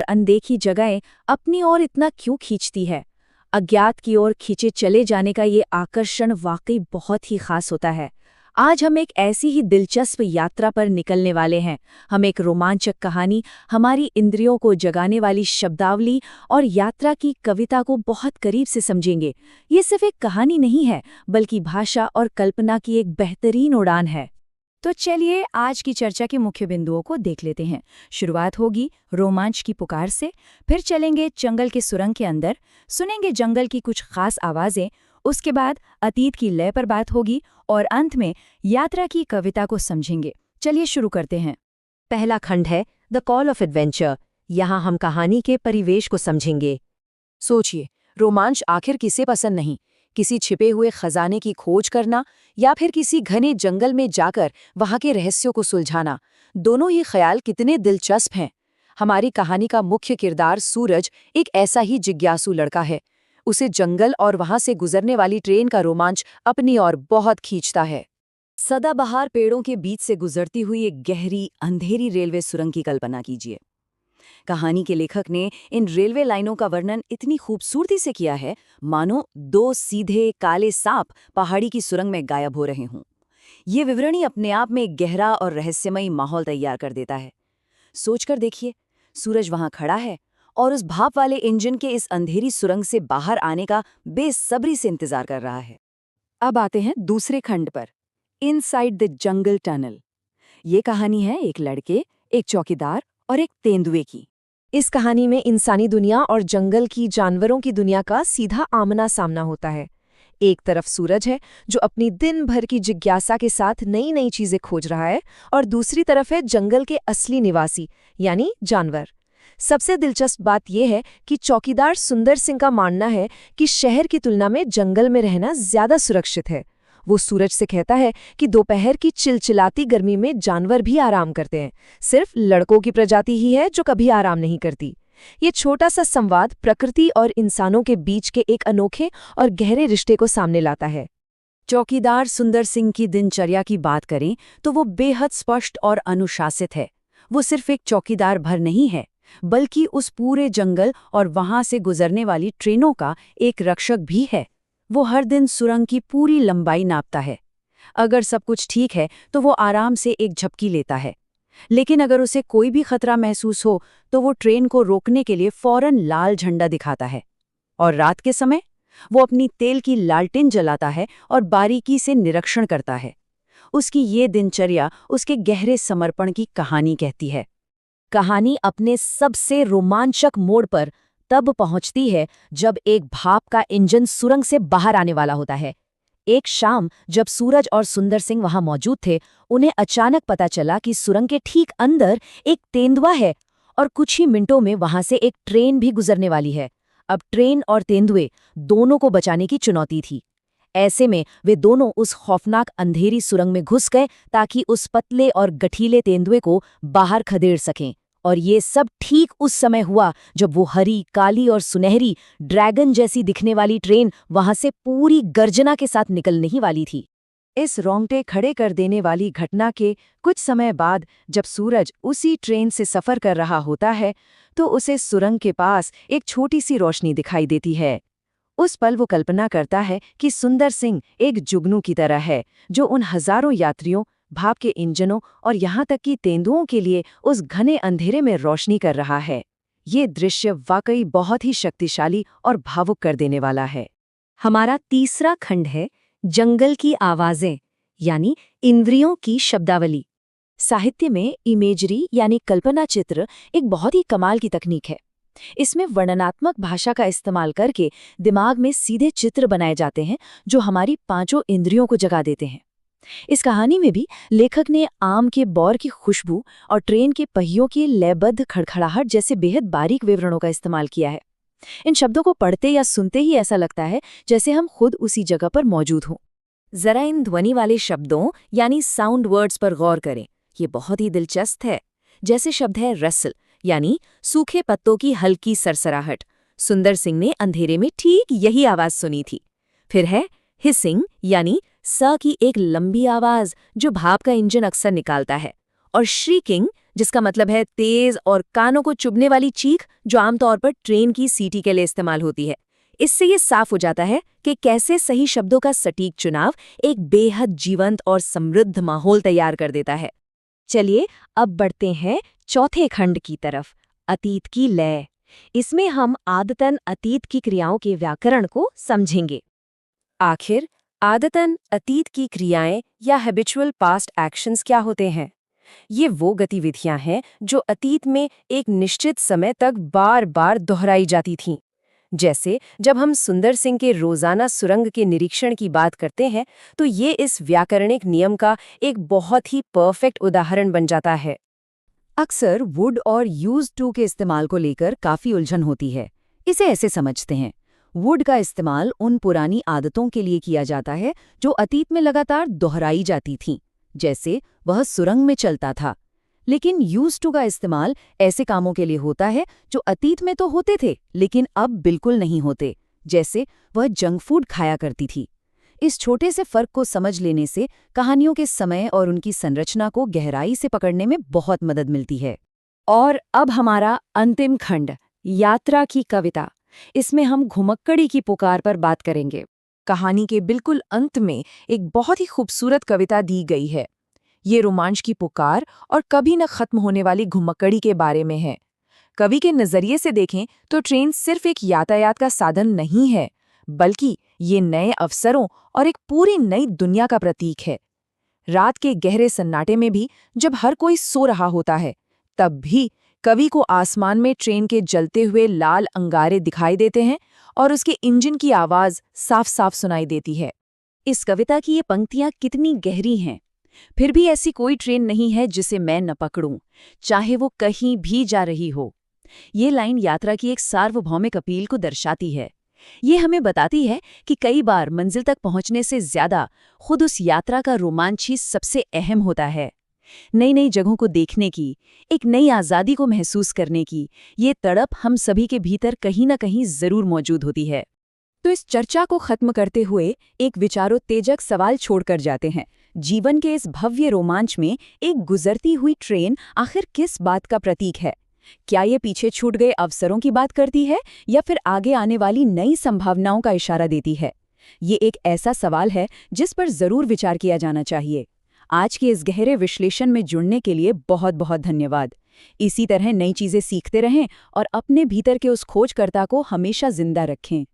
अनदेखी जगहें अपनी ओर इतना क्यों खींचती है? अज्ञात की ओर खींचे चले जाने का ये आकर्षण वाकई बहुत ही खास होता है। आज हम एक ऐसी ही दिलचस्प यात्रा पर निकलने वाले हैं। हम एक रोमांचक कहानी, हमारी इंद्रियों को जगाने वाली शब्दावली और यात्रा की कविता को बहुत करीब से समझेंगे। ये सिर्फ एक कहानी नहीं है, बल्कि भाषा और कल्पना की एक बेहतरीन उड़ान है। तो चलिए आज की चर्चा के मुख्य बिंदुओं को देख लेते हैं। शुरुआत होगी रोमांच की पुकार से, फिर चलेंगे जंगल के सुरंग के अंदर, सुनेंगे जंगल की कुछ खास आवाजें, उसके बाद अतीत की लय पर बात होगी और अंत में यात्रा की कविता को समझेंगे। चलिए शुरू करते हैं। पहला खंड है द कॉल ऑफ एडवेंचर। यहाँ हम कहानी के परिवेश को समझेंगे। सोचिए, रोमांच आखिर किसे पसंद नहीं? किसी छिपे हुए खजाने की खोज करना या फिर किसी घने जंगल में जाकर वहां के रहस्यों को सुलझाना, दोनों ही ख्याल कितने दिलचस्प हैं। हमारी कहानी का मुख्य किरदार सूरज एक ऐसा ही जिज्ञासु लड़का है। उसे जंगल और वहां से गुजरने वाली ट्रेन का रोमांच अपनी ओर बहुत खींचता है। सदाबहार पेड़ों के बीच से गुजरती हुई एक गहरी अंधेरी रेलवे सुरंग की कल्पना कीजिए। कहानी के लेखक ने इन रेलवे लाइनों का वर्णन इतनी खूबसूरती से किया है, मानो दो सीधे काले सांप पहाड़ी की सुरंग में गायब हो रहे हों। ये विवरणी अपने आप में एक गहरा और रहस्यमयी माहौल तैयार कर देता है। सोचकर देखिए, सूरज वहां खड़ा है और उस भाप वाले इंजन के इस अंधेरी सुरंग से बाहर आने का बेसब्री से इंतजार कर रहा है। अब आते हैं दूसरे खंड पर, इनसाइड द जंगल टनल। ये कहानी है एक लड़के, एक चौकीदार और एक तेंदुए की। इस कहानी में इंसानी दुनिया और जंगल की जानवरों की दुनिया का सीधा आमना सामना होता है। एक तरफ सूरज है जो अपनी दिन भर की जिज्ञासा के साथ नई नई चीजें खोज रहा है, और दूसरी तरफ है जंगल के असली निवासी यानी जानवर। सबसे दिलचस्प बात यह है कि चौकीदार सुंदर सिंह का मानना है कि शहर की तुलना में जंगल में रहना ज्यादा सुरक्षित है। वो सूरज से कहता है कि दोपहर की चिलचिलाती गर्मी में जानवर भी आराम करते हैं, सिर्फ लड़कों की प्रजाति ही है जो कभी आराम नहीं करती। ये छोटा सा संवाद प्रकृति और इंसानों के बीच के एक अनोखे और गहरे रिश्ते को सामने लाता है। चौकीदार सुंदर सिंह की दिनचर्या की बात करें तो वो बेहद स्पष्ट और अनुशासित है। वो सिर्फ एक चौकीदार भर नहीं है, बल्कि उस पूरे जंगल और वहां से गुजरने वाली ट्रेनों का एक रक्षक भी है। वो हर दिन सुरंग की पूरी लंबाई नापता है। अगर सब कुछ ठीक है तो वो आराम से एक झपकी लेता है, लेकिन अगर उसे कोई भी खतरा महसूस हो तो वो ट्रेन को रोकने के लिए फौरन लाल झंडा दिखाता है। और रात के समय वो अपनी तेल की लालटेन जलाता है और बारीकी से निरीक्षण करता है। उसकी ये दिनचर्या उसके गहरे समर्पण की कहानी कहती है। कहानी अपने सबसे रोमांचक मोड़ पर तब पहुंचती है जब एक भाप का इंजन सुरंग से बाहर आने वाला होता है। एक शाम जब सूरज और सुंदर सिंह वहां मौजूद थे, उन्हें अचानक पता चला कि सुरंग के ठीक अंदर एक तेंदुआ है और कुछ ही मिनटों में वहां से एक ट्रेन भी गुजरने वाली है। अब ट्रेन और तेंदुए दोनों को बचाने की चुनौती थी। ऐसे में वे दोनों उस खौफनाक अंधेरी सुरंग में घुस गए ताकि उस पतले और गठीले तेंदुए को बाहर खदेड़ सकें। और ये सब ठीक उस समय हुआ जब वो हरी, काली और सुनहरी ड्रैगन जैसी दिखने वाली ट्रेन वहां से पूरी गर्जना के साथ निकलने ही वाली थी। इस रोंगटे खड़े कर देने वाली घटना के कुछ समय बाद जब सूरज उसी ट्रेन से सफर कर रहा होता है तो उसे सुरंग के पास एक छोटी सी रोशनी दिखाई देती है। उस पल वो कल्पना करता है कि सुंदर सिंह एक जुगनू की तरह है जो उन हजारों यात्रियों, भाप के इंजनों और यहाँ तक कि तेंदुओं के लिए उस घने अंधेरे में रोशनी कर रहा है। ये दृश्य वाकई बहुत ही शक्तिशाली और भावुक कर देने वाला है। हमारा तीसरा खंड है जंगल की आवाजें यानी इंद्रियों की शब्दावली। साहित्य में इमेजरी यानी कल्पना चित्र एक बहुत ही कमाल की तकनीक है। इसमें वर्णनात्मक भाषा का इस्तेमाल करके दिमाग में सीधे चित्र बनाए जाते हैं जो हमारी पांचों इंद्रियों को जगा देते हैं। इस कहानी में भी लेखक ने आम के बौर की खुशबू और ट्रेन के पहियों की लयबद्ध खड़खड़ाहट जैसे बेहद बारीक विवरणों का इस्तेमाल किया है। इन शब्दों को पढ़ते या सुनते ही ऐसा लगता है जैसे हम खुद उसी जगह पर मौजूद हों। जरा इन ध्वनि वाले शब्दों यानी साउंड वर्ड्स पर गौर करें। ये बहुत ही दिलचस्प है। जैसे शब्द है रसल यानी सूखे पत्तों की हल्की सरसराहट। सुंदर सिंह ने अंधेरे में ठीक यही आवाज सुनी थी। फिर है हिसिंग यानी स की एक लंबी आवाज जो भाप का इंजन अक्सर निकालता है। और श्रीकिंग जिसका मतलब है तेज और कानों को चुभने वाली चीख, जो आमतौर पर ट्रेन की सीटी के लिए इस्तेमाल होती है। इससे ये साफ हो जाता है कि कैसे सही शब्दों का सटीक चुनाव एक बेहद जीवंत और समृद्ध माहौल तैयार कर देता है। चलिए अब बढ़ते हैं चौथे खंड की तरफ, अतीत की लय। इसमें हम आदतन अतीत की क्रियाओं के व्याकरण को समझेंगे। आखिर आदतन अतीत की क्रियाएं या हैबिचुअल पास्ट एक्शंस क्या होते हैं? ये वो गतिविधियां हैं जो अतीत में एक निश्चित समय तक बार बार दोहराई जाती थीं। जैसे जब हम सुंदर सिंह के रोजाना सुरंग के निरीक्षण की बात करते हैं, तो ये इस व्याकरणिक नियम का एक बहुत ही परफेक्ट उदाहरण बन जाता है। अक्सर वुड और यूज टू के इस्तेमाल को लेकर काफी उलझन होती है। इसे ऐसे समझते हैं, वुड का इस्तेमाल उन पुरानी आदतों के लिए किया जाता है जो अतीत में लगातार दोहराई जाती थीं, जैसे वह सुरंग में चलता था। लेकिन यूज टू का इस्तेमाल ऐसे कामों के लिए होता है जो अतीत में तो होते थे लेकिन अब बिल्कुल नहीं होते, जैसे वह जंक फूड खाया करती थी। इस छोटे से फर्क को समझ लेने से कहानियों के समय और उनकी संरचना को गहराई से पकड़ने में बहुत मदद मिलती है। और अब हमारा अंतिम खंड, यात्रा की कविता। इसमें हम घुमक्कड़ी की पुकार पर बात करेंगे। कहानी के बिल्कुल अंत में एक बहुत ही खूबसूरत कविता दी गई है। ये रोमांच की पुकार और कभी न खत्म होने वाली घुमक्कड़ी के बारे में है। कवि के नजरिए से देखें तो ट्रेन सिर्फ एक यातायात का साधन नहीं है, बल्कि ये नए अवसरों और एक पूरी नई दुनिया का प्रतीक है। रात के गहरे सन्नाटे में भी जब हर कोई सो रहा होता है, तब भी कवि को आसमान में ट्रेन के जलते हुए लाल अंगारे दिखाई देते हैं और उसके इंजन की आवाज साफ साफ सुनाई देती है। इस कविता की ये पंक्तियां कितनी गहरी हैं। फिर भी ऐसी कोई ट्रेन नहीं है जिसे मैं न पकड़ूं, चाहे वो कहीं भी जा रही हो। ये लाइन यात्रा की एक सार्वभौमिक अपील को दर्शाती है। ये हमें बताती है कि कई बार मंजिल तक पहुंचने से ज्यादा खुद उस यात्रा का रोमांच ही सबसे अहम होता है। नई नई जगहों को देखने की, एक नई आज़ादी को महसूस करने की, ये तड़प हम सभी के भीतर कहीं न कहीं जरूर मौजूद होती है। तो इस चर्चा को खत्म करते हुए एक विचारोत्तेजक सवाल छोड़कर जाते हैं। जीवन के इस भव्य रोमांच में एक गुजरती हुई ट्रेन आखिर किस बात का प्रतीक है? क्या ये पीछे छूट गए अवसरों की बात करती है या फिर आगे आने वाली नई संभावनाओं का इशारा देती है? ये एक ऐसा सवाल है जिस पर जरूर विचार किया जाना चाहिए। आज के इस गहरे विश्लेषण में जुड़ने के लिए बहुत बहुत धन्यवाद। इसी तरह नई चीजें सीखते रहें और अपने भीतर के उस खोजकर्ता को हमेशा जिंदा रखें।